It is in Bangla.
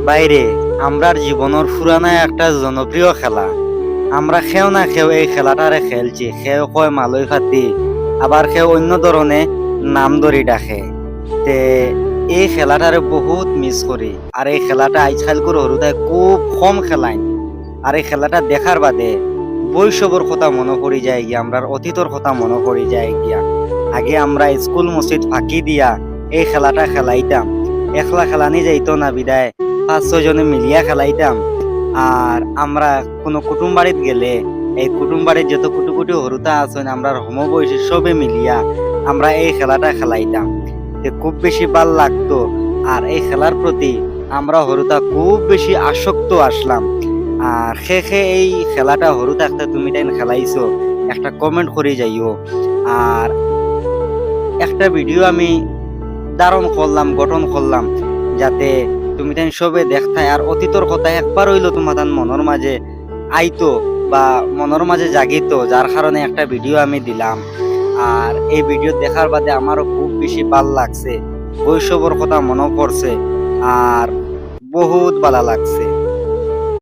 বাইরে আমরার জীবনের পুরানা একটা জনপ্রিয় খেলা। আমরা খেও না খেও এই খেলাটারে খেলছি। খেও কয় মালই ফাতি, আবার কেউ অন্য ধরনের নাম ধরি ডাকে। তে এই খেলাটারে বহুত মিস করি। আর এই খেলাটা আজকাল করে হরুদায় খুব কম খেলায়। আর এই খেলাটা দেখার বাদে বৈশবর কথা মনে পড়ি যায় গিয়া, আমরার অতীতর কথা মনে পড়ি যায় গিয়া। আগে আমরা স্কুল মসজিদ ফাঁকি দিয়া এই খেলাটা খেলাইতাম। একলা খেলানি যাইতো না বিদায় 5-6 জনে মিলিয়া খেলাইতাম। আর আমরা কোনো কুটুম বাড়িত গেলে এই কুটুম বাড়ির যত কুটুকুটি হরুতা আছেন আমরা সমবয়সী সবে মিলিয়া আমরা এই খেলাটা খেলাইতাম। খুব বেশি ভাল লাগতো। আর এই খেলার প্রতি আমরা হরুতা খুব বেশি আসক্ত আসলাম। আর খে এই খেলাটা হরু থাকতে তুমি তাই খেলাইছো একটা কমেন্ট করে যাইও। আর একটা ভিডিও আমি গঠন করলাম যাতে তুমি তাই সবে দেখতাই। আর অতীতর কথা একবার হইলো তোমার মনের মাঝে আইতো বা মনের মাঝে জাগিত, যার কারণে একটা ভিডিও আমি দিলাম। আর এই ভিডিও দেখার বাদে আমারও খুব বেশি ভাল লাগছে, শৈশবর কথা মনে পড়ছে আর বহুত ভালো লাগছে।